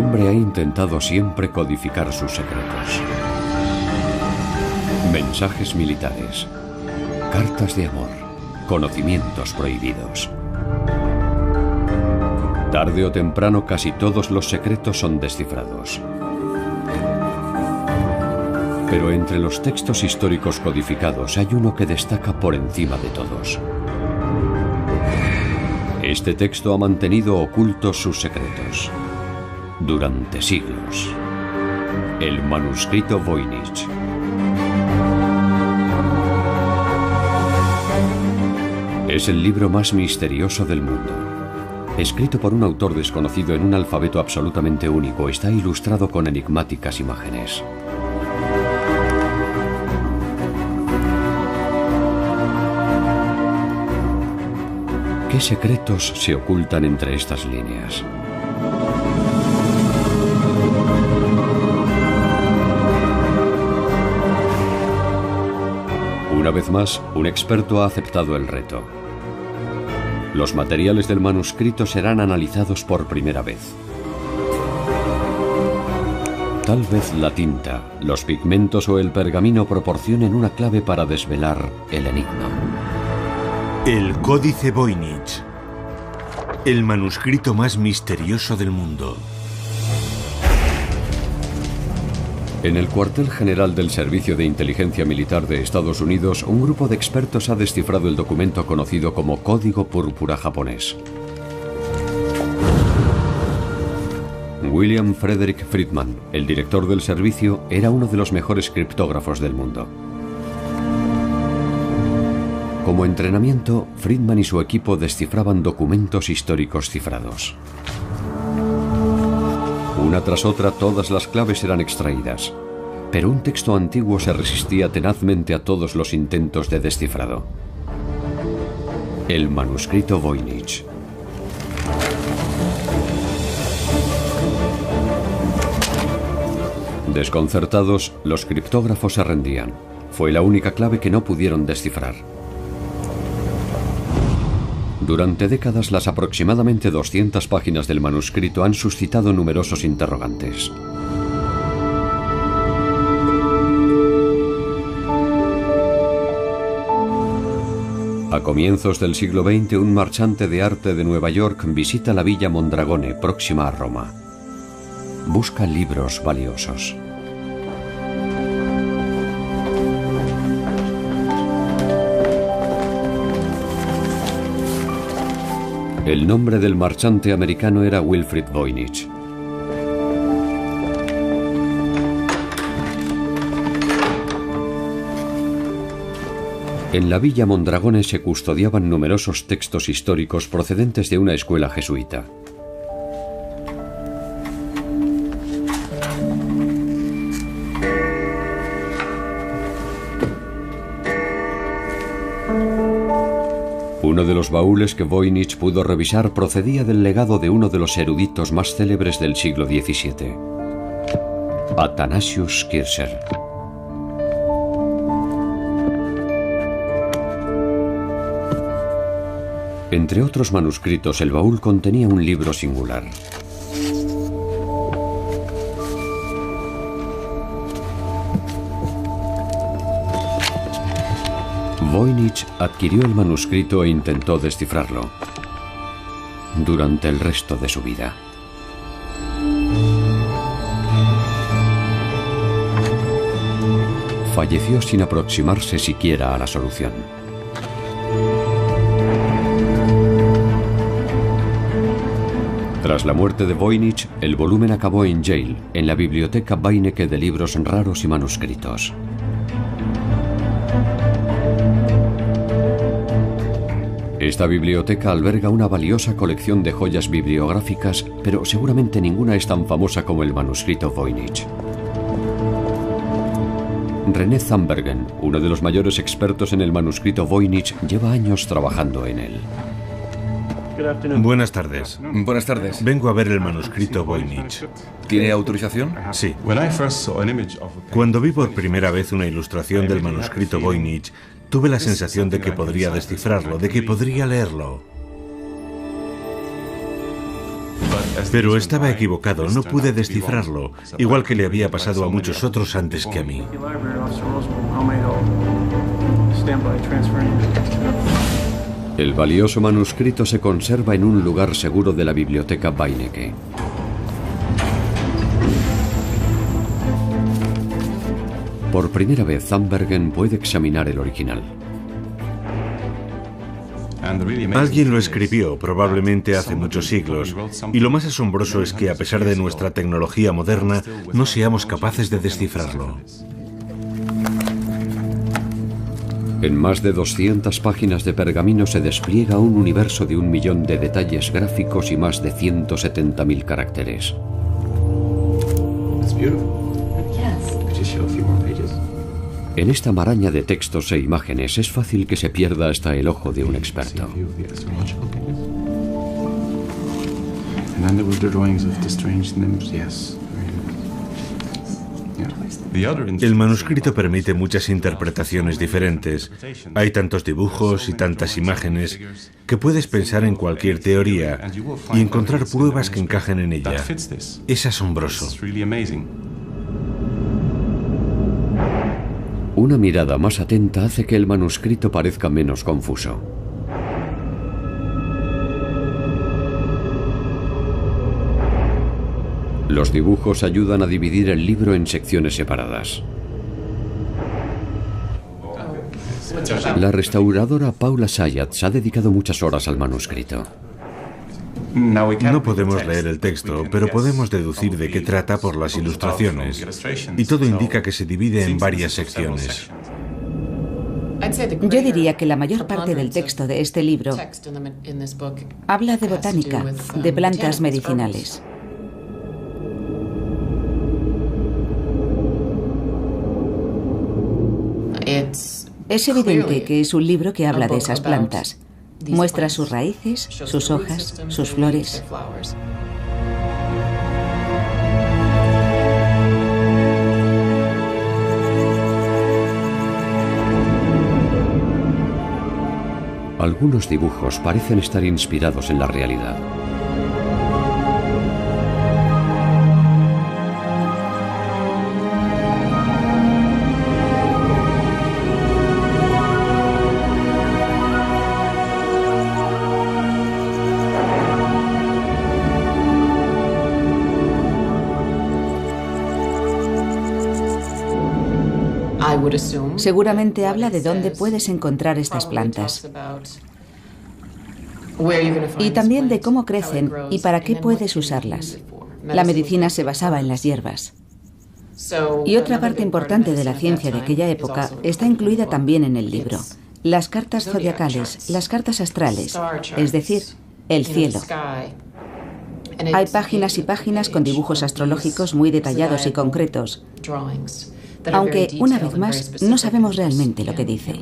hombre ha intentado siempre codificar sus secretos. Mensajes militares, cartas de amor, conocimientos prohibidos. Tarde o temprano casi todos los secretos son descifrados. Pero entre los textos históricos codificados hay uno que destaca por encima de todos. Este texto ha mantenido ocultos sus secretos durante siglos. El manuscrito Voynich. Es el libro más misterioso del mundo. Escrito por un autor desconocido en un alfabeto absolutamente único, está ilustrado con enigmáticas imágenes. ¿Qué secretos se ocultan entre estas líneas? Una vez más, un experto ha aceptado el reto. Los materiales del manuscrito serán analizados por primera vez. Tal vez la tinta, los pigmentos o el pergamino proporcionen una clave para desvelar el enigma. El Códice Voynich, el manuscrito más misterioso del mundo. En el cuartel general del Servicio de Inteligencia Militar de Estados Unidos, un grupo de expertos ha descifrado el documento conocido como Código Púrpura japonés. William Frederick Friedman, el director del servicio, era uno de los mejores criptógrafos del mundo. Como entrenamiento, Friedman y su equipo descifraban documentos históricos cifrados. Una tras otra, todas las claves eran extraídas, pero un texto antiguo se resistía tenazmente a todos los intentos de descifrado. El manuscrito Voynich. Desconcertados, los criptógrafos se rendían. Fue la única clave que no pudieron descifrar. Durante décadas, las aproximadamente 200 páginas del manuscrito han suscitado numerosos interrogantes. A comienzos del siglo XX, un marchante de arte de Nueva York visita la villa Mondragone, próxima a Roma. Busca libros valiosos. El nombre del marchante americano era Wilfrid Voynich. En la villa Mondragone se custodiaban numerosos textos históricos procedentes de una escuela jesuita. Uno de los baúles que Voynich pudo revisar procedía del legado de uno de los eruditos más célebres del siglo XVII, Athanasius Kircher. Entre otros manuscritos, el baúl contenía un libro singular. Voynich adquirió el manuscrito e intentó descifrarlo durante el resto de su vida. Falleció sin aproximarse siquiera a la solución. Tras la muerte de Voynich, el volumen acabó en Yale, en la biblioteca Beinecke de libros raros y manuscritos. Esta biblioteca alberga una valiosa colección de joyas bibliográficas, pero seguramente ninguna es tan famosa como el manuscrito Voynich. René Zambergen, uno de los mayores expertos en el manuscrito Voynich, lleva años trabajando en él. Buenas tardes. Buenas tardes. Vengo a ver el manuscrito Voynich. ¿Tiene autorización? Sí. Cuando vi por primera vez una ilustración del manuscrito Voynich, tuve la sensación de que podría descifrarlo, de que podría leerlo. Pero estaba equivocado, no pude descifrarlo, igual que le había pasado a muchos otros antes que a mí. El valioso manuscrito se conserva en un lugar seguro de la biblioteca Beinecke. Por primera vez, Zandbergen puede examinar el original. Alguien lo escribió, probablemente hace muchos siglos, y lo más asombroso es que a pesar de nuestra tecnología moderna, no seamos capaces de descifrarlo. En más de 200 páginas de pergamino se despliega un universo de 1 millón de detalles gráficos y más de 170.000 caracteres. En esta maraña de textos e imágenes es fácil que se pierda hasta el ojo de un experto. El manuscrito permite muchas interpretaciones diferentes. Hay tantos dibujos y tantas imágenes que puedes pensar en cualquier teoría y encontrar pruebas que encajen en ella. Es asombroso. Una mirada más atenta hace que el manuscrito parezca menos confuso. Los dibujos ayudan a dividir el libro en secciones separadas. La restauradora Paula Zayat ha dedicado muchas horas al manuscrito. No podemos leer el texto, pero podemos deducir de qué trata por las ilustraciones. Y todo indica que se divide en varias secciones. Yo diría que la mayor parte del texto de este libro habla de botánica, de plantas medicinales. Es evidente que es un libro que habla de esas plantas. Muestra sus raíces, sus hojas, sus flores. Algunos dibujos parecen estar inspirados en la realidad. Seguramente habla de dónde puedes encontrar estas plantas. Y también de cómo crecen y para qué puedes usarlas. La medicina se basaba en las hierbas. Y otra parte importante de la ciencia de aquella época está incluida también en el libro. Las cartas zodiacales, las cartas astrales, es decir, el cielo. Hay páginas y páginas con dibujos astrológicos muy detallados y concretos, aunque, una vez más, no sabemos realmente lo que dice.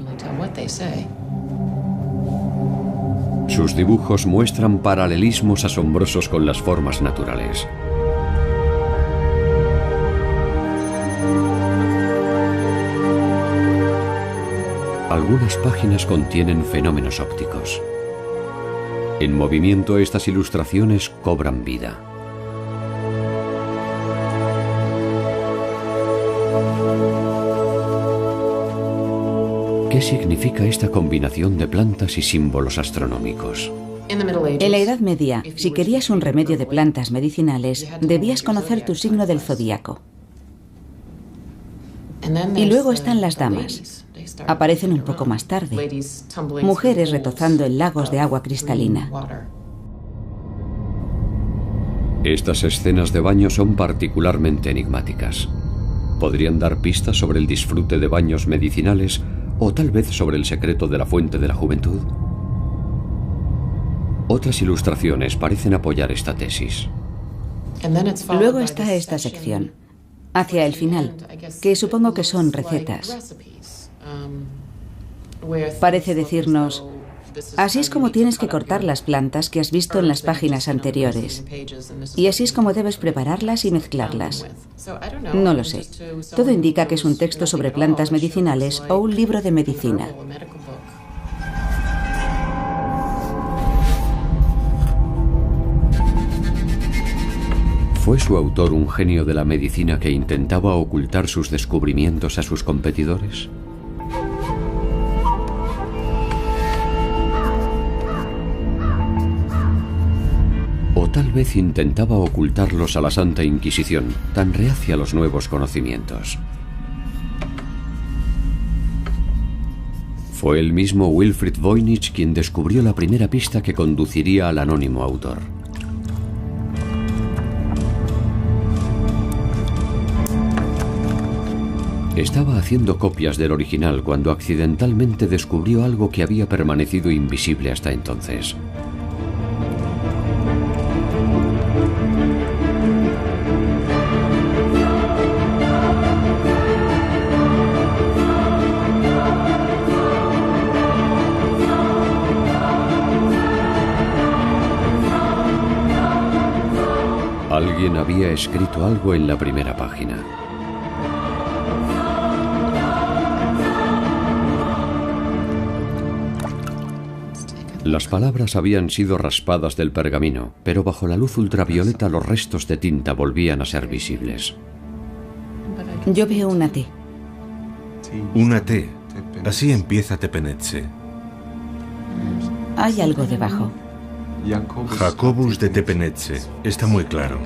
Sus dibujos muestran paralelismos asombrosos con las formas naturales. Algunas páginas contienen fenómenos ópticos. En movimiento, estas ilustraciones cobran vida. ¿Qué significa esta combinación de plantas y símbolos astronómicos? En la Edad Media, si querías un remedio de plantas medicinales, debías conocer tu signo del zodíaco. Y luego están las damas. Aparecen un poco más tarde. Mujeres retozando en lagos de agua cristalina. Estas escenas de baño son particularmente enigmáticas. Podrían dar pistas sobre el disfrute de baños medicinales o tal vez sobre el secreto de la fuente de la juventud. Otras ilustraciones parecen apoyar esta tesis. Luego está esta sección, hacia el final, que supongo que son recetas. Parece decirnos, así es como tienes que cortar las plantas que has visto en las páginas anteriores. Y así es como debes prepararlas y mezclarlas. No lo sé. Todo indica que es un texto sobre plantas medicinales o un libro de medicina. ¿Fue su autor un genio de la medicina que intentaba ocultar sus descubrimientos a sus competidores? O tal vez intentaba ocultarlos a la Santa Inquisición, tan reacia a los nuevos conocimientos. Fue el mismo Wilfrid Voynich quien descubrió la primera pista que conduciría al anónimo autor. Estaba haciendo copias del original cuando accidentalmente descubrió algo que había permanecido invisible hasta entonces. Alguien había escrito algo en la primera página. Las palabras habían sido raspadas del pergamino, pero bajo la luz ultravioleta los restos de tinta volvían a ser visibles. Yo veo una T. Una T. Así empieza Tepenetze. Hay algo debajo. Jacobus de Tepenetze. Está muy claro.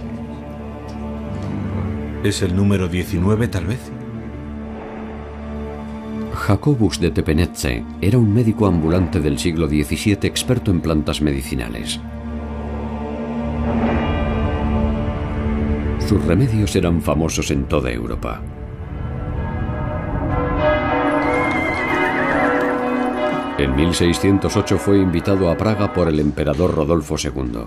¿Es el número 19, tal vez? Jacobus de Tepenetze era un médico ambulante del siglo XVII experto en plantas medicinales. Sus remedios eran famosos en toda Europa. En 1608 fue invitado a Praga por el emperador Rodolfo II.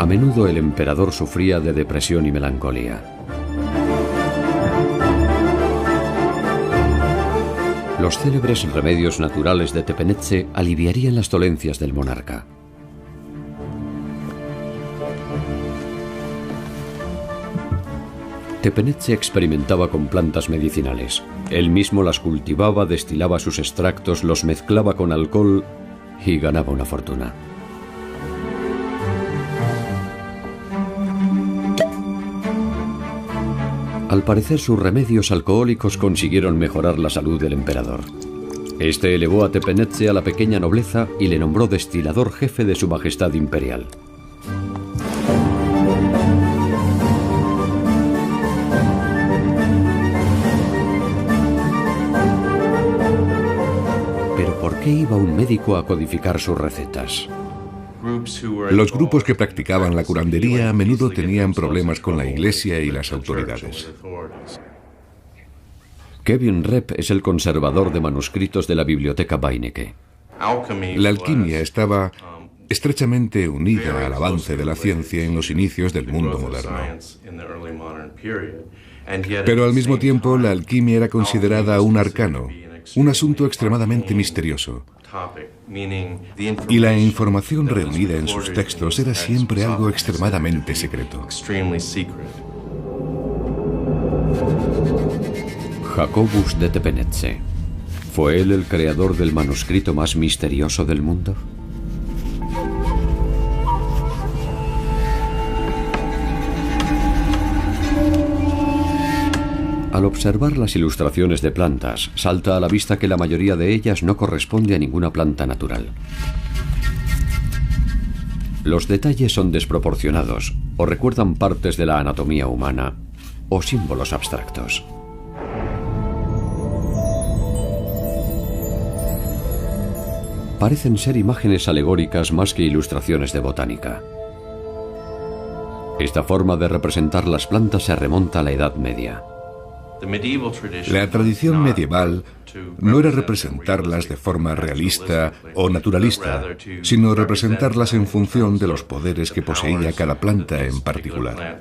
A menudo el emperador sufría de depresión y melancolía. Los célebres remedios naturales de Tepenetze aliviarían las dolencias del monarca. Tepenetze experimentaba con plantas medicinales. Él mismo las cultivaba, destilaba sus extractos, los mezclaba con alcohol y ganaba una fortuna. Al parecer, sus remedios alcohólicos consiguieron mejorar la salud del emperador. Este elevó a Tepenetze a la pequeña nobleza y le nombró destilador jefe de su majestad imperial. Pero ¿por qué iba un médico a codificar sus recetas? Los grupos que practicaban la curandería a menudo tenían problemas con la Iglesia y las autoridades. Kevin Repp es el conservador de manuscritos de la Biblioteca Beinecke. La alquimia estaba estrechamente unida al avance de la ciencia en los inicios del mundo moderno. Pero al mismo tiempo, la alquimia era considerada un arcano, un asunto extremadamente misterioso. Y la información reunida en sus textos era siempre algo extremadamente secreto. Jacobus de Tepenetze. ¿Fue él el creador del manuscrito más misterioso del mundo? Al observar las ilustraciones de plantas, salta a la vista que la mayoría de ellas no corresponde a ninguna planta natural. Los detalles son desproporcionados, o recuerdan partes de la anatomía humana, o símbolos abstractos. Parecen ser imágenes alegóricas más que ilustraciones de botánica. Esta forma de representar las plantas se remonta a la Edad Media. La tradición medieval no era representarlas de forma realista o naturalista, sino representarlas en función de los poderes que poseía cada planta en particular.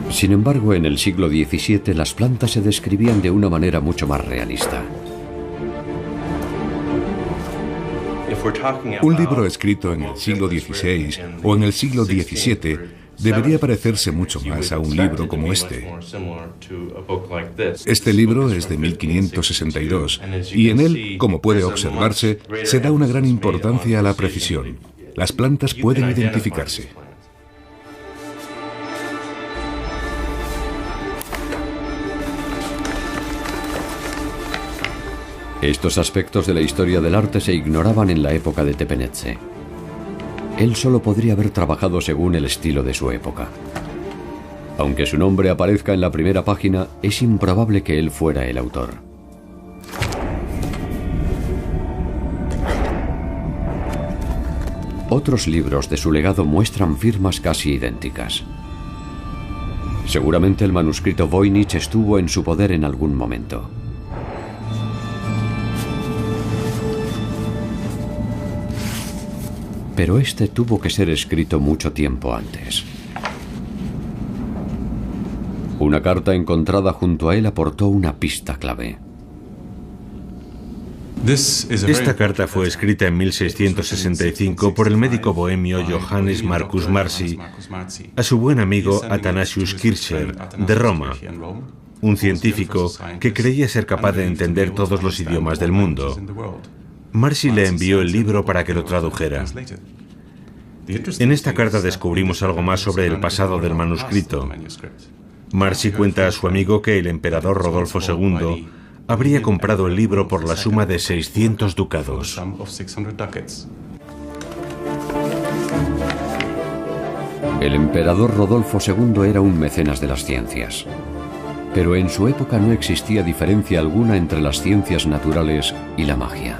Sin embargo, en el siglo XVII las plantas se describían de una manera mucho más realista. Un libro escrito en el siglo XVI o en el siglo XVII debería parecerse mucho más a un libro como este. Este libro es de 1562 y en él, como puede observarse, se da una gran importancia a la precisión. Las plantas pueden identificarse. Estos aspectos de la historia del arte se ignoraban en la época de Tepenetxe. Él solo podría haber trabajado según el estilo de su época. Aunque su nombre aparezca en la primera página, es improbable que él fuera el autor. Otros libros de su legado muestran firmas casi idénticas. Seguramente el manuscrito Voynich estuvo en su poder en algún momento. Pero este tuvo que ser escrito mucho tiempo antes. Una carta encontrada junto a él aportó una pista clave. Esta carta fue escrita en 1665 por el médico bohemio Johannes Marcus Marci a su buen amigo Athanasius Kircher de Roma, un científico que creía ser capaz de entender todos los idiomas del mundo. Marci le envió el libro para que lo tradujera. En esta carta descubrimos algo más sobre el pasado del manuscrito. Marci cuenta a su amigo que el emperador Rodolfo II habría comprado el libro por la suma de 600 ducados. El emperador Rodolfo II era un mecenas de las ciencias. Pero en su época no existía diferencia alguna entre las ciencias naturales y la magia.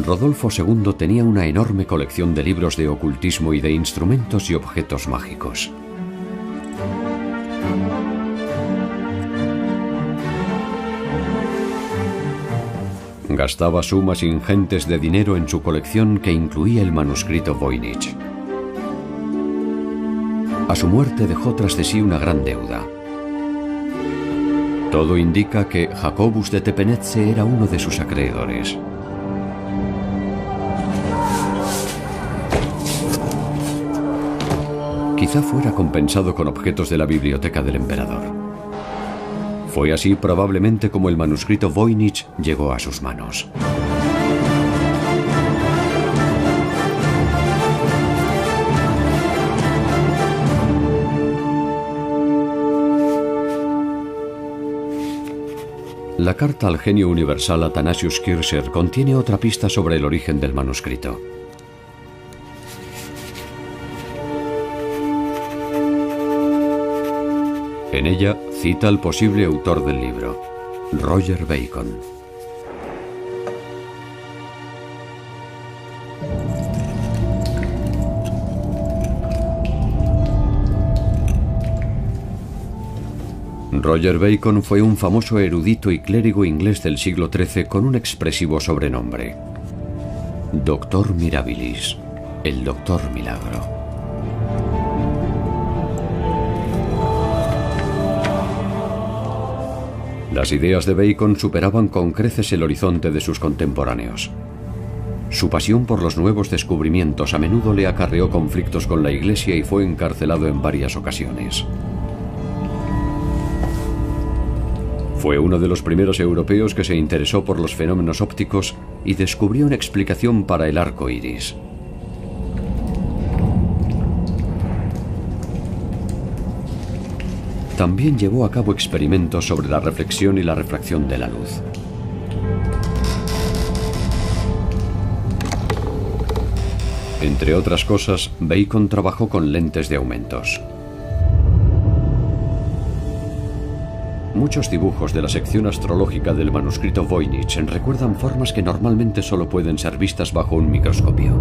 Rodolfo II tenía una enorme colección de libros de ocultismo y de instrumentos y objetos mágicos. Gastaba sumas ingentes de dinero en su colección que incluía el manuscrito Voynich. A su muerte dejó tras de sí una gran deuda. Todo indica que Jacobus de Tepenetxe era uno de sus acreedores. Quizá fuera compensado con objetos de la biblioteca del emperador. Fue así probablemente como el manuscrito Voynich llegó a sus manos. La carta al genio universal Athanasius Kircher contiene otra pista sobre el origen del manuscrito. En ella cita al posible autor del libro, Roger Bacon. Roger Bacon fue un famoso erudito y clérigo inglés del siglo XIII con un expresivo sobrenombre: Doctor Mirabilis, el Doctor Milagro. Las ideas de Bacon superaban con creces el horizonte de sus contemporáneos. Su pasión por los nuevos descubrimientos a menudo le acarreó conflictos con la Iglesia y fue encarcelado en varias ocasiones. Fue uno de los primeros europeos que se interesó por los fenómenos ópticos y descubrió una explicación para el arco iris. También llevó a cabo experimentos sobre la reflexión y la refracción de la luz. Entre otras cosas, Bacon trabajó con lentes de aumentos. Muchos dibujos de la sección astrológica del manuscrito Voynich recuerdan formas que normalmente solo pueden ser vistas bajo un microscopio.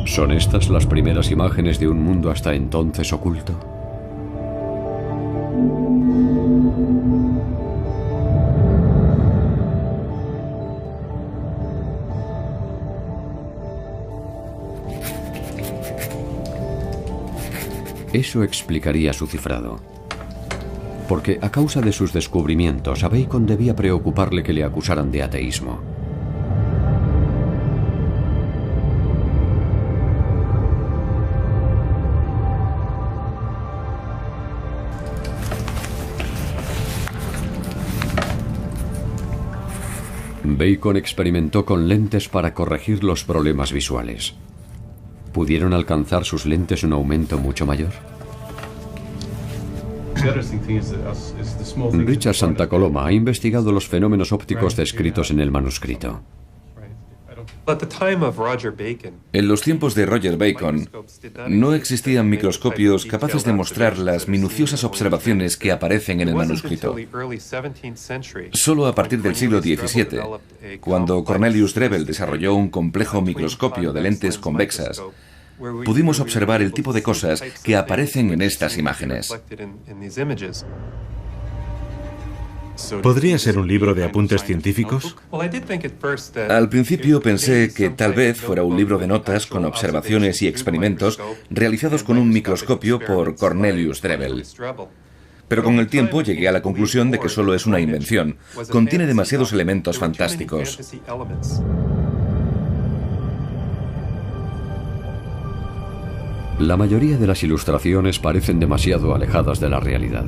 ¿Son estas las primeras imágenes de un mundo hasta entonces oculto? Eso explicaría su cifrado. Porque a causa de sus descubrimientos, a Bacon debía preocuparle que le acusaran de ateísmo. Bacon experimentó con lentes para corregir los problemas visuales. ¿Pudieron alcanzar sus lentes un aumento mucho mayor? Richard Santa Coloma ha investigado los fenómenos ópticos descritos en el manuscrito. En los tiempos de Roger Bacon, no existían microscopios capaces de mostrar las minuciosas observaciones que aparecen en el manuscrito. Solo a partir del siglo XVII, cuando Cornelius Drebbel desarrolló un complejo microscopio de lentes convexas, pudimos observar el tipo de cosas que aparecen en estas imágenes. ¿Podría ser un libro de apuntes científicos? Al principio pensé que tal vez fuera un libro de notas con observaciones y experimentos realizados con un microscopio por Cornelius Drebbel. Pero con el tiempo llegué a la conclusión de que solo es una invención. Contiene demasiados elementos fantásticos. La mayoría de las ilustraciones parecen demasiado alejadas de la realidad.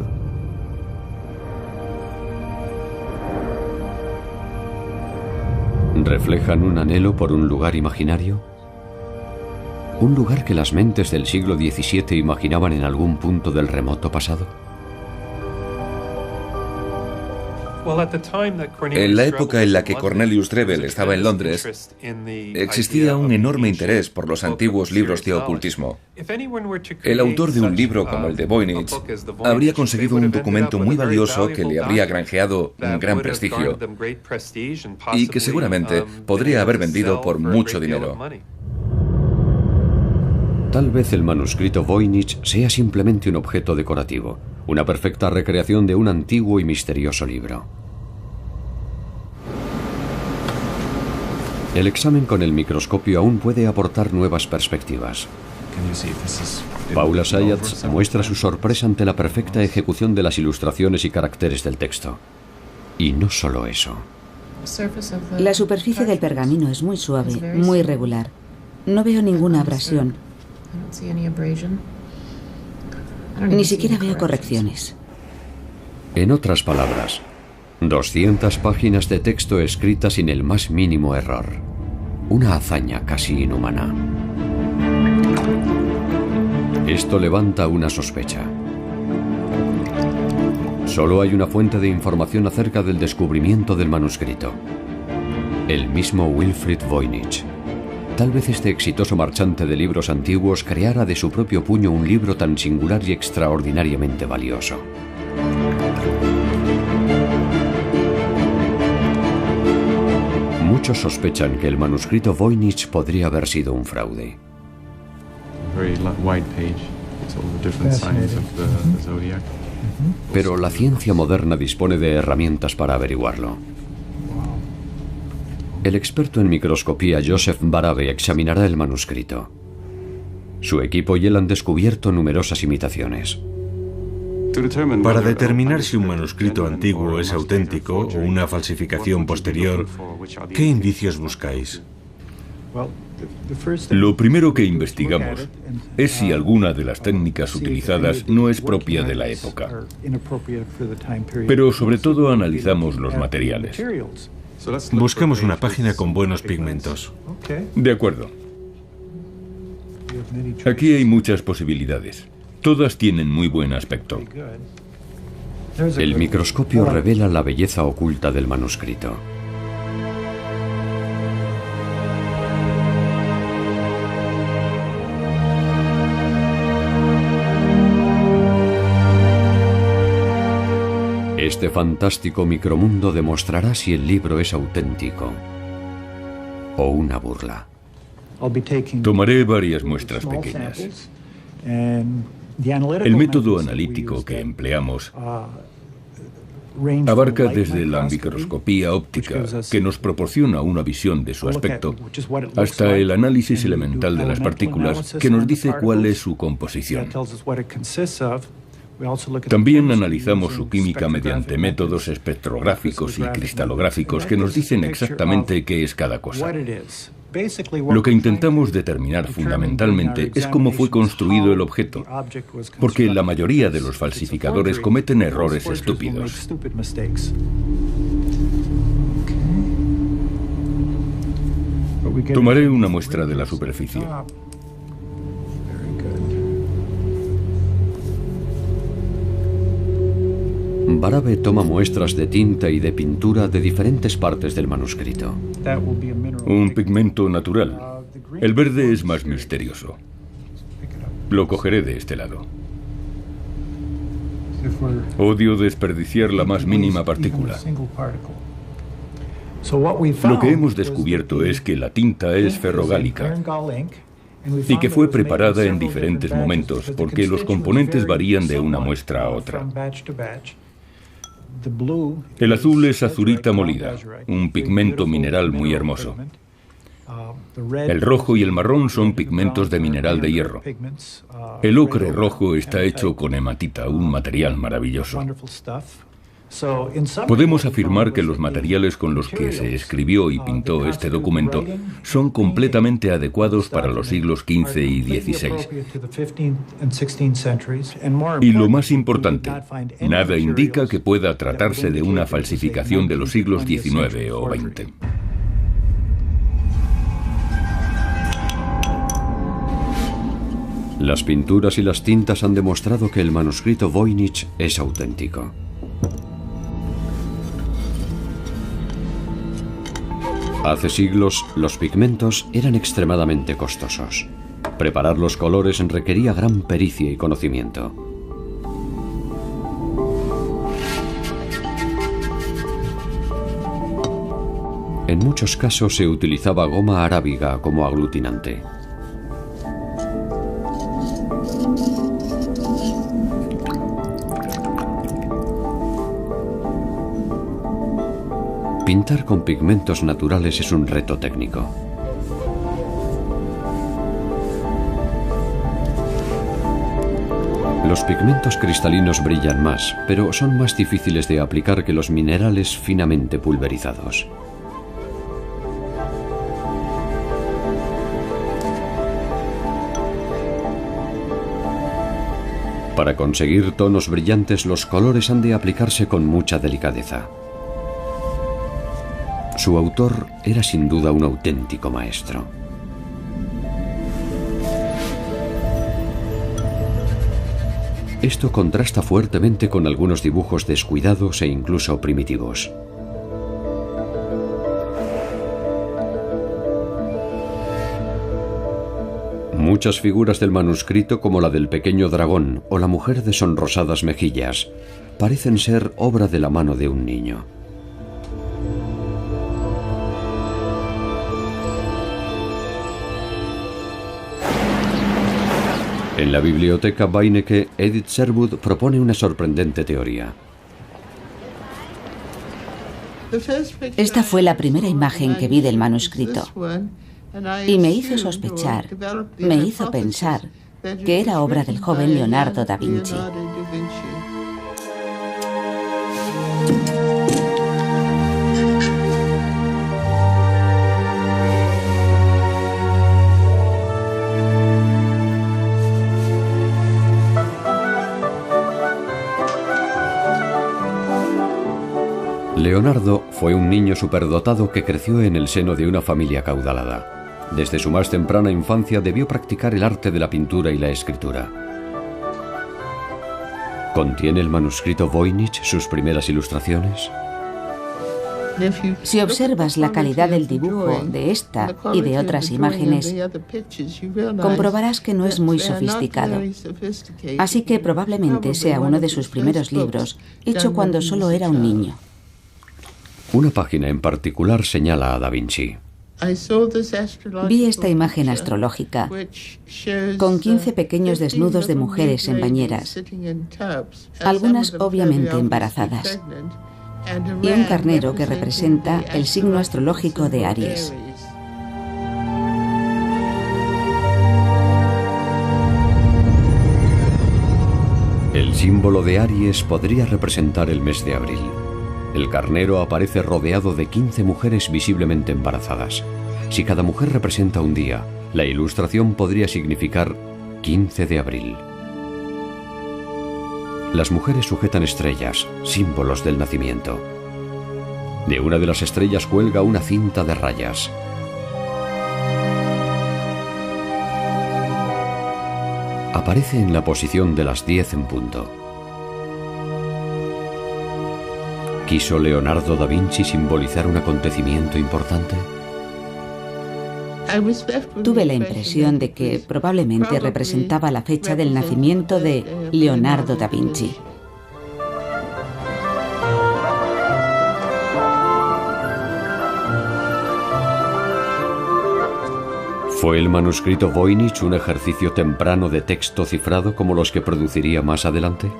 ¿Reflejan un anhelo por un lugar imaginario? ¿Un lugar que las mentes del siglo XVII imaginaban en algún punto del remoto pasado? En la época en la que Cornelius Drebbel estaba en Londres, existía un enorme interés por los antiguos libros de ocultismo. El autor de un libro como el de Voynich habría conseguido un documento muy valioso que le habría granjeado un gran prestigio y que seguramente podría haber vendido por mucho dinero. Tal vez el manuscrito Voynich sea simplemente un objeto decorativo, una perfecta recreación de un antiguo y misterioso libro. El examen con el microscopio aún puede aportar nuevas perspectivas. Paula Zayats muestra su sorpresa ante la perfecta ejecución de las ilustraciones y caracteres del texto. Y no solo eso. La superficie del pergamino es muy suave, muy regular. No veo ninguna abrasión. Ni siquiera veo correcciones. En otras palabras, 200 páginas de texto escritas sin el más mínimo error. Una hazaña casi inhumana. Esto levanta una sospecha. Solo hay una fuente de información acerca del descubrimiento del manuscrito. El mismo Wilfrid Voynich. Tal vez este exitoso marchante de libros antiguos creara de su propio puño un libro tan singular y extraordinariamente valioso. Muchos sospechan que el manuscrito Voynich podría haber sido un fraude. Pero la ciencia moderna dispone de herramientas para averiguarlo. El experto en microscopía Joseph Barabe examinará el manuscrito. Su equipo y él han descubierto numerosas imitaciones. Para determinar si un manuscrito antiguo es auténtico o una falsificación posterior, ¿qué indicios buscáis? Lo primero que investigamos es si alguna de las técnicas utilizadas no es propia de la época. Pero sobre todo analizamos los materiales. Buscamos una página con buenos pigmentos. De acuerdo. Aquí hay muchas posibilidades. Todas tienen muy buen aspecto. El microscopio revela la belleza oculta del manuscrito. Este fantástico micromundo demostrará si el libro es auténtico o una burla. Tomaré varias muestras pequeñas. El método analítico que empleamos Abarca desde la microscopía óptica, que nos proporciona una visión de su aspecto, hasta el análisis elemental de las partículas, que nos dice cuál es su composición. También analizamos su química mediante métodos espectrográficos y cristalográficos que nos dicen exactamente qué es cada cosa. Lo que intentamos determinar fundamentalmente es cómo fue construido el objeto, porque la mayoría de los falsificadores cometen errores estúpidos. Tomaré una muestra de la superficie. Barabe toma muestras de tinta y de pintura de diferentes partes del manuscrito. Un pigmento natural. El verde es más misterioso. Lo cogeré de este lado. Odio desperdiciar la más mínima partícula. Lo que hemos descubierto es que la tinta es ferrogálica y que fue preparada en diferentes momentos porque los componentes varían de una muestra a otra. El azul es azurita molida, un pigmento mineral muy hermoso. El rojo y el marrón son pigmentos de mineral de hierro. El ocre rojo está hecho con hematita, un material maravilloso. Podemos afirmar que los materiales con los que se escribió y pintó este documento son completamente adecuados para los siglos XV y XVI. Y lo más importante, nada indica que pueda tratarse de una falsificación de los siglos XIX o XX. Las pinturas y las tintas han demostrado que el manuscrito Voynich es auténtico. Hace siglos, los pigmentos eran extremadamente costosos. Preparar los colores requería gran pericia y conocimiento. En muchos casos se utilizaba goma arábiga como aglutinante. Pintar con pigmentos naturales es un reto técnico. Los pigmentos cristalinos brillan más, pero son más difíciles de aplicar que los minerales finamente pulverizados. Para conseguir tonos brillantes, los colores han de aplicarse con mucha delicadeza. Su autor era sin duda un auténtico maestro. Esto contrasta fuertemente con algunos dibujos descuidados e incluso primitivos. Muchas figuras del manuscrito, como la del pequeño dragón o la mujer de sonrosadas mejillas, parecen ser obra de la mano de un niño. En la biblioteca Beinecke, Edith Sherwood propone una sorprendente teoría. Esta fue la primera imagen que vi del manuscrito y me hizo sospechar, me hizo pensar que era obra del joven Leonardo da Vinci. Leonardo fue un niño superdotado que creció en el seno de una familia caudalada. Desde su más temprana infancia debió practicar el arte de la pintura y la escritura. ¿Contiene el manuscrito Voynich sus primeras ilustraciones? Si observas la calidad del dibujo de esta y de otras imágenes, comprobarás que no es muy sofisticado. Así que probablemente sea uno de sus primeros libros, hecho cuando solo era un niño. Una página en particular señala a Da Vinci. Vi esta imagen astrológica con 15 pequeños desnudos de mujeres en bañeras, algunas obviamente embarazadas, y un carnero que representa el signo astrológico de Aries. El símbolo de Aries podría representar el mes de abril. El carnero aparece rodeado de 15 mujeres visiblemente embarazadas. Si cada mujer representa un día, la ilustración podría significar 15 de abril. Las mujeres sujetan estrellas, símbolos del nacimiento. De una de las estrellas cuelga una cinta de rayas. Aparece en la posición de las 10 en punto. ¿Quiso Leonardo da Vinci simbolizar un acontecimiento importante? Tuve la impresión de que probablemente representaba la fecha del nacimiento de Leonardo da Vinci. ¿Fue el manuscrito Voynich un ejercicio temprano de texto cifrado como los que produciría más adelante?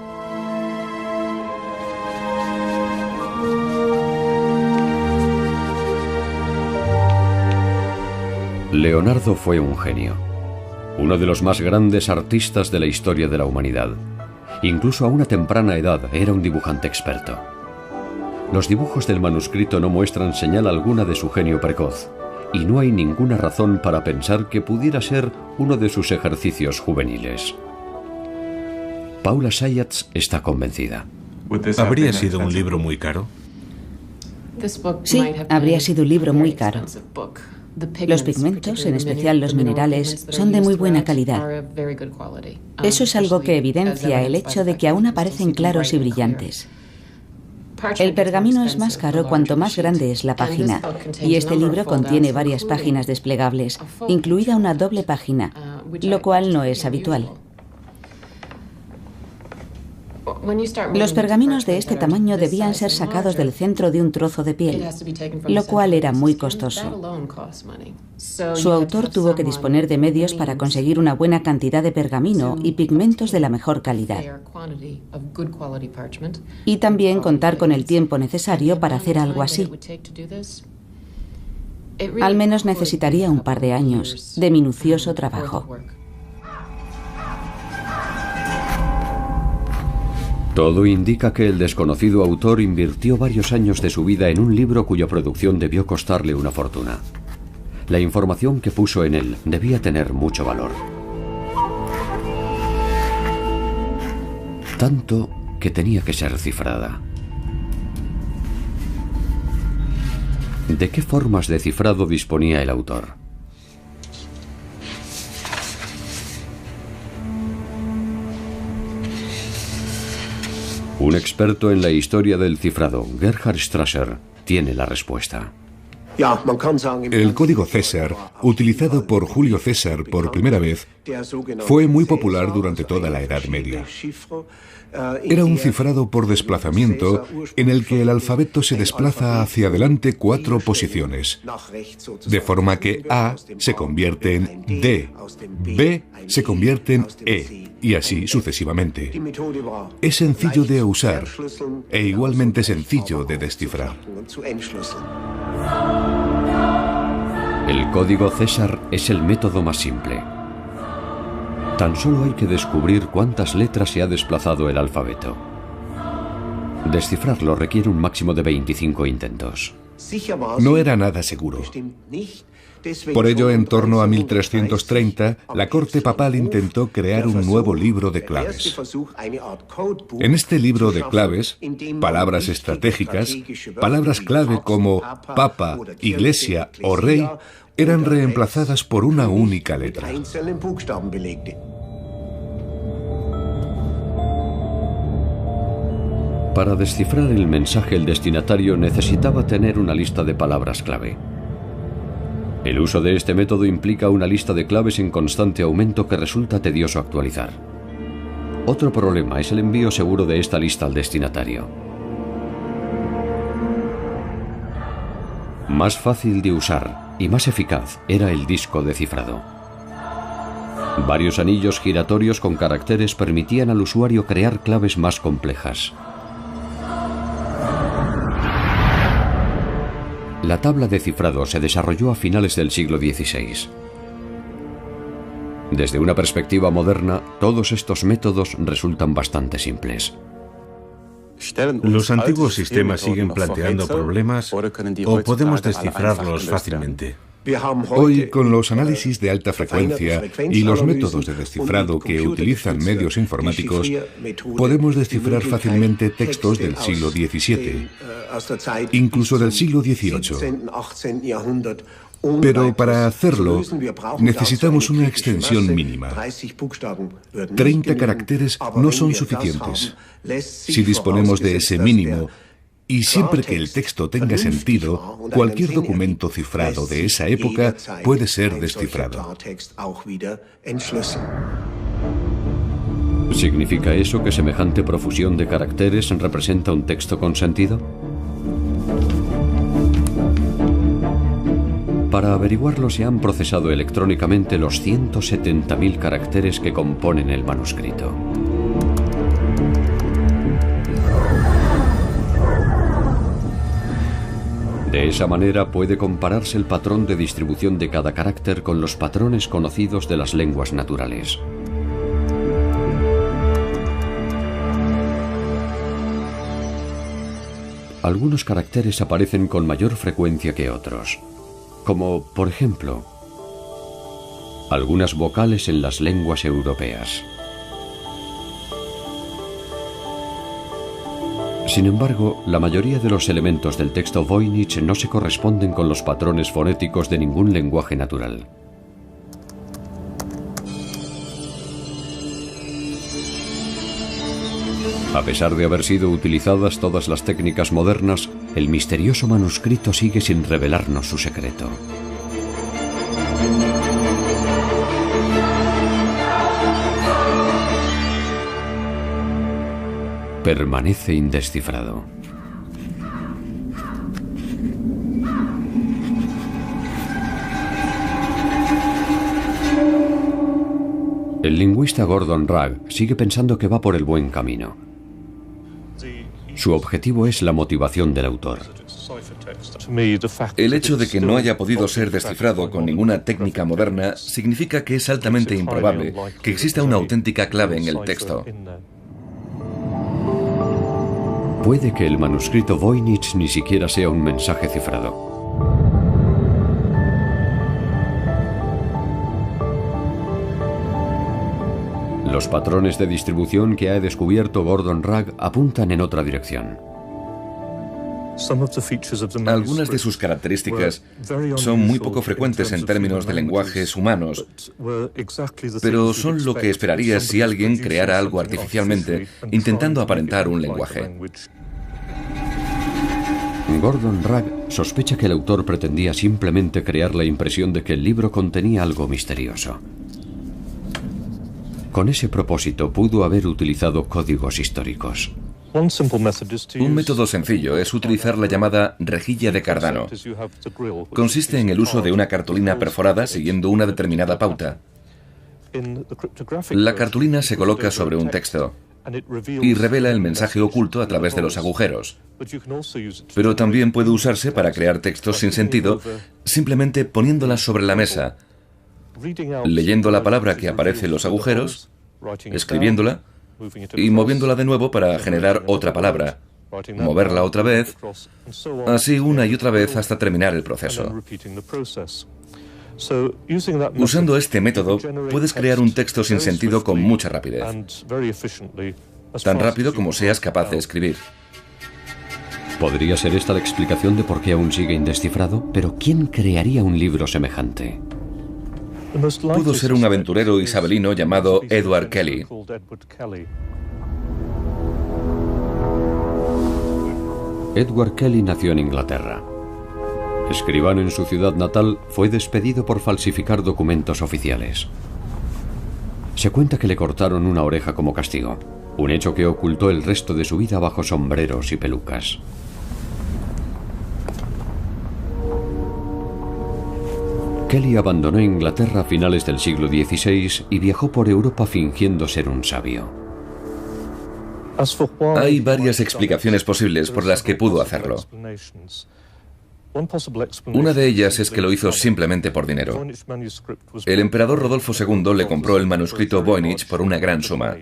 Leonardo fue un genio, uno de los más grandes artistas de la historia de la humanidad. Incluso a una temprana edad era un dibujante experto. Los dibujos del manuscrito no muestran señal alguna de su genio precoz, y no hay ninguna razón para pensar que pudiera ser uno de sus ejercicios juveniles. Paula Zayats está convencida. ¿Habría sido un libro muy caro? Sí, habría sido un libro muy caro. Los pigmentos, en especial los minerales, son de muy buena calidad. Eso es algo que evidencia el hecho de que aún aparecen claros y brillantes. El pergamino es más caro cuanto más grande es la página, y este libro contiene varias páginas desplegables, incluida una doble página, lo cual no es habitual. Los pergaminos de este tamaño debían ser sacados del centro de un trozo de piel, lo cual era muy costoso. Su autor tuvo que disponer de medios para conseguir una buena cantidad de pergamino y pigmentos de la mejor calidad. Y también contar con el tiempo necesario para hacer algo así. Al menos necesitaría un par de años de minucioso trabajo. Todo indica que el desconocido autor invirtió varios años de su vida en un libro cuya producción debió costarle una fortuna. La información que puso en él debía tener mucho valor. Tanto que tenía que ser cifrada. ¿De qué formas de cifrado disponía el autor? Un experto en la historia del cifrado, Gerhard Strasser, tiene la respuesta. El código César, utilizado por Julio César por primera vez, fue muy popular durante toda la Edad Media. Era un cifrado por desplazamiento en el que el alfabeto se desplaza hacia adelante 4 posiciones, de forma que A se convierte en D, B se convierte en E, y así sucesivamente. Es sencillo de usar e igualmente sencillo de descifrar. El código César es el método más simple. Tan solo hay que descubrir cuántas letras se ha desplazado el alfabeto. Descifrarlo requiere un máximo de 25 intentos. No era nada seguro. Por ello, en torno a 1330, la corte papal intentó crear un nuevo libro de claves. En este libro de claves, palabras estratégicas, palabras clave como papa, iglesia o rey, eran reemplazadas por una única letra. Para descifrar el mensaje, el destinatario necesitaba tener una lista de palabras clave. El uso de este método implica una lista de claves en constante aumento que resulta tedioso actualizar. Otro problema es el envío seguro de esta lista al destinatario. Más fácil de usar, y más eficaz era el disco de cifrado. Varios anillos giratorios con caracteres permitían al usuario crear claves más complejas. La tabla de cifrado se desarrolló a finales del siglo XVI. Desde una perspectiva moderna, todos estos métodos resultan bastante simples. ¿Los antiguos sistemas siguen planteando problemas o podemos descifrarlos fácilmente? Hoy, con los análisis de alta frecuencia y los métodos de descifrado que utilizan medios informáticos, podemos descifrar fácilmente textos del siglo XVII, incluso del siglo XVIII. Pero para hacerlo, necesitamos una extensión mínima. 30 caracteres no son suficientes. Si disponemos de ese mínimo, y siempre que el texto tenga sentido, cualquier documento cifrado de esa época puede ser descifrado. ¿Significa eso que semejante profusión de caracteres representa un texto con sentido? Para averiguarlo se han procesado electrónicamente los 170.000 caracteres que componen el manuscrito. De esa manera puede compararse el patrón de distribución de cada carácter con los patrones conocidos de las lenguas naturales. Algunos caracteres aparecen con mayor frecuencia que otros, como, por ejemplo, algunas vocales en las lenguas europeas. Sin embargo, la mayoría de los elementos del texto Voynich no se corresponden con los patrones fonéticos de ningún lenguaje natural. A pesar de haber sido utilizadas todas las técnicas modernas, el misterioso manuscrito sigue sin revelarnos su secreto. Permanece indescifrado. El lingüista Gordon Ragg sigue pensando que va por el buen camino. Su objetivo es la motivación del autor. El hecho de que no haya podido ser descifrado con ninguna técnica moderna significa que es altamente improbable que exista una auténtica clave en el texto. Puede que el manuscrito Voynich ni siquiera sea un mensaje cifrado. Los patrones de distribución que ha descubierto Gordon Ragg apuntan en otra dirección. Algunas de sus características son muy poco frecuentes en términos de lenguajes humanos, pero son lo que esperarías si alguien creara algo artificialmente intentando aparentar un lenguaje. Gordon Ragg sospecha que el autor pretendía simplemente crear la impresión de que el libro contenía algo misterioso. Con ese propósito pudo haber utilizado códigos históricos. Un método sencillo es utilizar la llamada rejilla de Cardano. Consiste en el uso de una cartulina perforada siguiendo una determinada pauta. La cartulina se coloca sobre un texto y revela el mensaje oculto a través de los agujeros. Pero también puede usarse para crear textos sin sentido, simplemente poniéndolas sobre la mesa, leyendo la palabra que aparece en los agujeros, escribiéndola y moviéndola de nuevo para generar otra palabra, moverla otra vez, así una y otra vez hasta terminar el proceso. Usando este método, puedes crear un texto sin sentido con mucha rapidez, tan rápido como seas capaz de escribir. ¿Podría ser esta la explicación de por qué aún sigue indescifrado? Pero ¿quién crearía un libro semejante? Pudo ser un aventurero isabelino llamado Edward Kelly. Edward Kelly nació en Inglaterra. Escribano en su ciudad natal, fue despedido por falsificar documentos oficiales. Se cuenta que le cortaron una oreja como castigo, un hecho que ocultó el resto de su vida bajo sombreros y pelucas. Kelly abandonó Inglaterra a finales del siglo XVI y viajó por Europa fingiendo ser un sabio. Hay varias explicaciones posibles por las que pudo hacerlo. Una de ellas es que lo hizo simplemente por dinero. El emperador Rodolfo II le compró el manuscrito Voynich por una gran suma.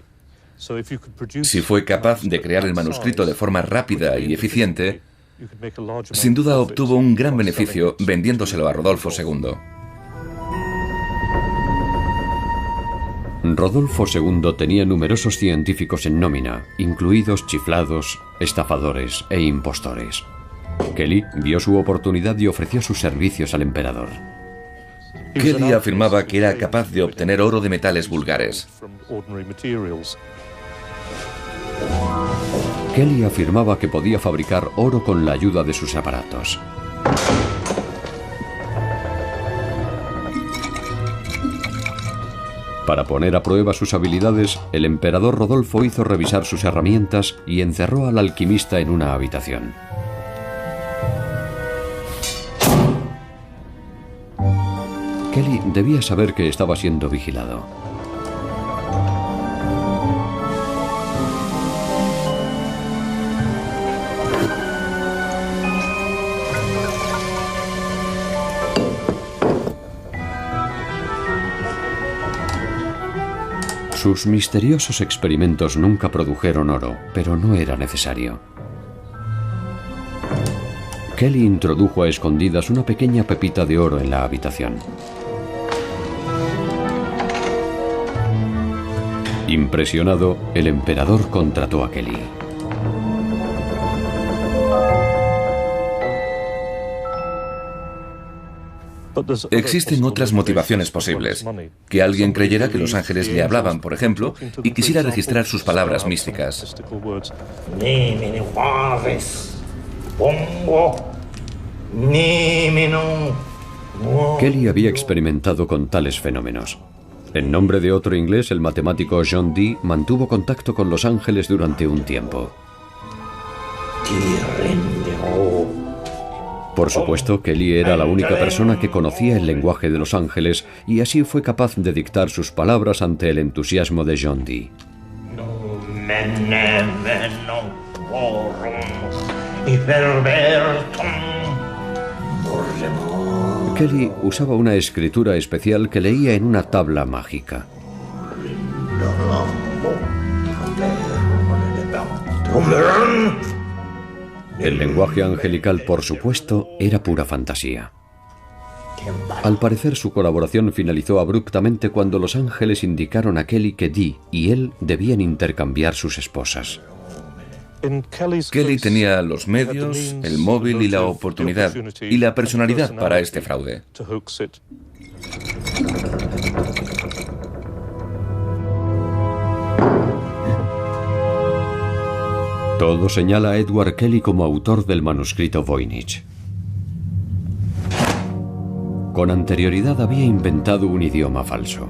Si fue capaz de crear el manuscrito de forma rápida y eficiente, sin duda obtuvo un gran beneficio vendiéndoselo a Rodolfo II. Rodolfo II tenía numerosos científicos en nómina, incluidos chiflados, estafadores e impostores. Kelly vio su oportunidad y ofreció sus servicios al emperador. Kelly afirmaba que era capaz de obtener oro de metales vulgares. Kelly afirmaba que podía fabricar oro con la ayuda de sus aparatos. Para poner a prueba sus habilidades, el emperador Rodolfo hizo revisar sus herramientas y encerró al alquimista en una habitación. Kelly debía saber que estaba siendo vigilado. Sus misteriosos experimentos nunca produjeron oro, pero no era necesario. Kelly introdujo a escondidas una pequeña pepita de oro en la habitación. Impresionado, el emperador contrató a Kelly. Existen otras motivaciones posibles. Que alguien creyera que los ángeles le hablaban, por ejemplo, y quisiera registrar sus palabras místicas. Kelly había experimentado con tales fenómenos. En nombre de otro inglés, el matemático John Dee mantuvo contacto con los ángeles durante un tiempo. Por supuesto, Kelly era la única persona que conocía el lenguaje de los ángeles y así fue capaz de dictar sus palabras ante el entusiasmo de John Dee. Kelly usaba una escritura especial que leía en una tabla mágica. El lenguaje angelical, por supuesto, era pura fantasía. Al parecer, su colaboración finalizó abruptamente cuando los ángeles indicaron a Kelly que Dee y él debían intercambiar sus esposas. Kelly tenía los medios, el móvil y la oportunidad, y la personalidad para este fraude. Todo señala a Edward Kelly como autor del manuscrito Voynich. Con anterioridad había inventado un idioma falso.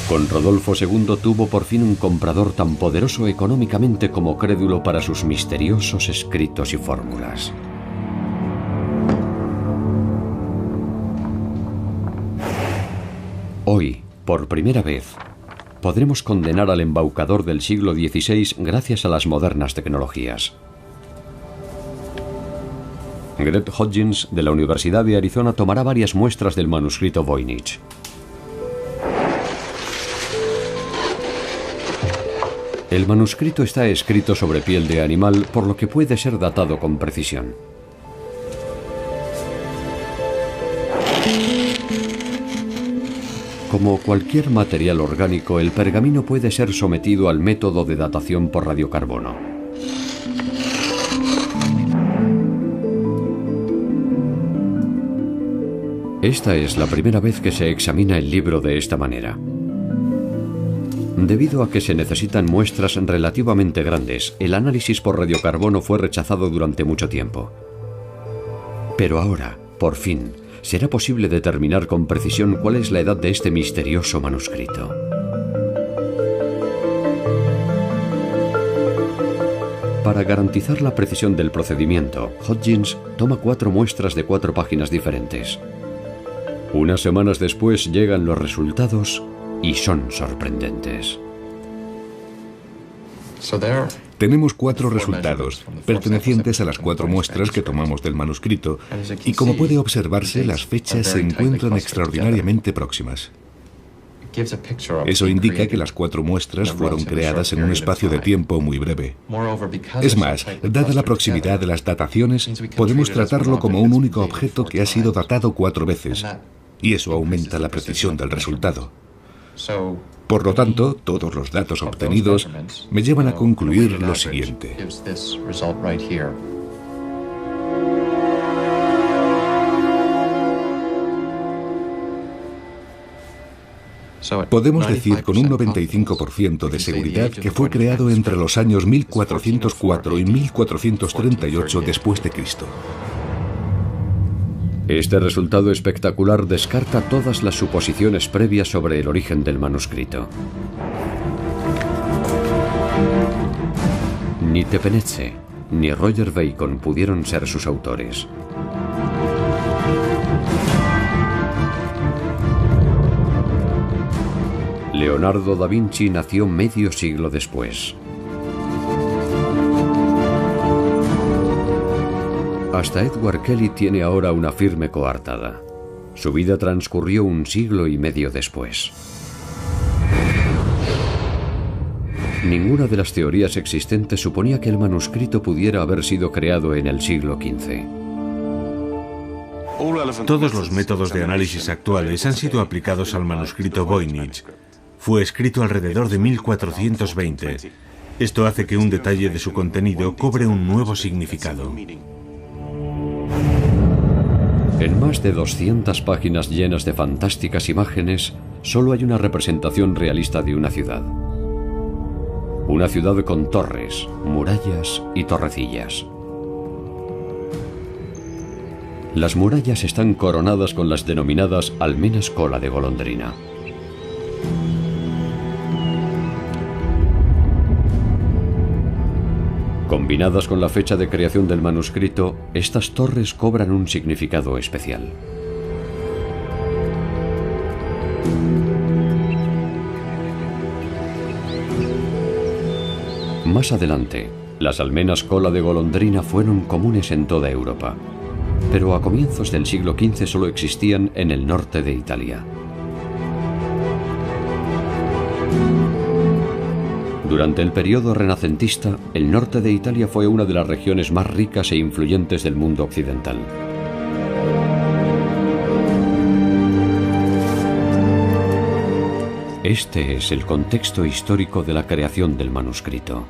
Con Rodolfo II tuvo por fin un comprador tan poderoso económicamente como crédulo para sus misteriosos escritos y fórmulas. Hoy, por primera vez, podremos condenar al embaucador del siglo XVI gracias a las modernas tecnologías. Greg Hodgins, de la Universidad de Arizona, tomará varias muestras del manuscrito Voynich. El manuscrito está escrito sobre piel de animal, por lo que puede ser datado con precisión. Como cualquier material orgánico, el pergamino puede ser sometido al método de datación por radiocarbono. Esta es la primera vez que se examina el libro de esta manera. Debido a que se necesitan muestras relativamente grandes, el análisis por radiocarbono fue rechazado durante mucho tiempo. Pero ahora, por fin, será posible determinar con precisión cuál es la edad de este misterioso manuscrito. Para garantizar la precisión del procedimiento, Hodgins toma 4 muestras de 4 páginas diferentes. Unas semanas después llegan los resultados y son sorprendentes. Tenemos 4 resultados, pertenecientes a las 4 muestras que tomamos del manuscrito, y como puede observarse, las fechas se encuentran extraordinariamente próximas. Eso indica que las 4 muestras fueron creadas en un espacio de tiempo muy breve. Es más, dada la proximidad de las dataciones, podemos tratarlo como un único objeto que ha sido datado 4 veces, y eso aumenta la precisión del resultado. Por lo tanto, todos los datos obtenidos me llevan a concluir lo siguiente. Podemos decir con un 95% de seguridad que fue creado entre los años 1404 y 1438 después de Cristo. Este resultado espectacular descarta todas las suposiciones previas sobre el origen del manuscrito. Ni Tepenetze ni Roger Bacon pudieron ser sus autores. Leonardo da Vinci nació medio siglo después. Hasta Edward Kelly tiene ahora una firme coartada. Su vida transcurrió 1 siglo y medio después. Ninguna de las teorías existentes suponía que el manuscrito pudiera haber sido creado en el siglo XV. Todos los métodos de análisis actuales han sido aplicados al manuscrito Voynich. Fue escrito alrededor de 1420. Esto hace que un detalle de su contenido cobre un nuevo significado. En más de 200 páginas llenas de fantásticas imágenes, solo hay una representación realista de una ciudad. Una ciudad con torres, murallas y torrecillas. Las murallas están coronadas con las denominadas almenas cola de golondrina. Combinadas con la fecha de creación del manuscrito, estas torres cobran un significado especial. Más adelante, las almenas cola de golondrina fueron comunes en toda Europa, pero a comienzos del siglo XV solo existían en el norte de Italia. Durante el periodo renacentista, el norte de Italia fue una de las regiones más ricas e influyentes del mundo occidental. Este es el contexto histórico de la creación del manuscrito.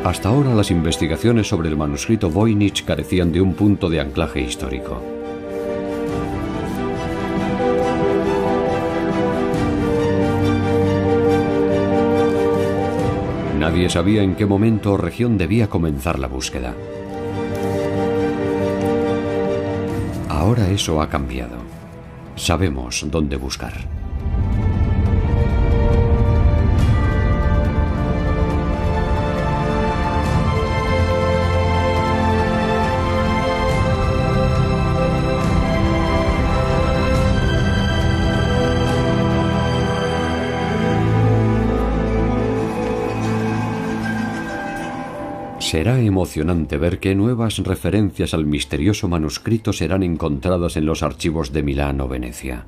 Hasta ahora las investigaciones sobre el manuscrito Voynich carecían de un punto de anclaje histórico. Nadie sabía en qué momento o región debía comenzar la búsqueda. Ahora eso ha cambiado. Sabemos dónde buscar. Será emocionante ver qué nuevas referencias al misterioso manuscrito serán encontradas en los archivos de Milán o Venecia.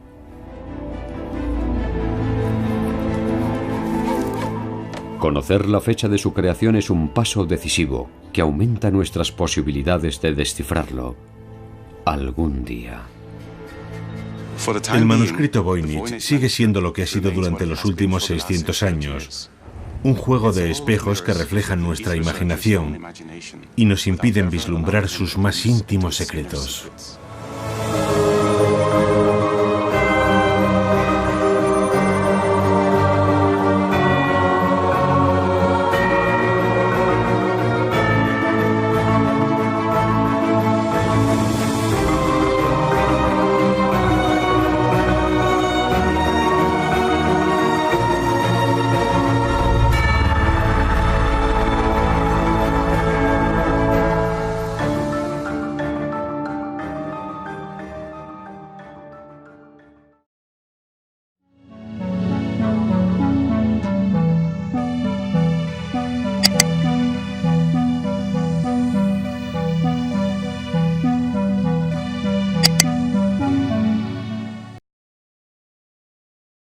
Conocer la fecha de su creación es un paso decisivo que aumenta nuestras posibilidades de descifrarlo algún día. El manuscrito Voynich sigue siendo lo que ha sido durante los últimos 600 años. Un juego de espejos que reflejan nuestra imaginación y nos impiden vislumbrar sus más íntimos secretos.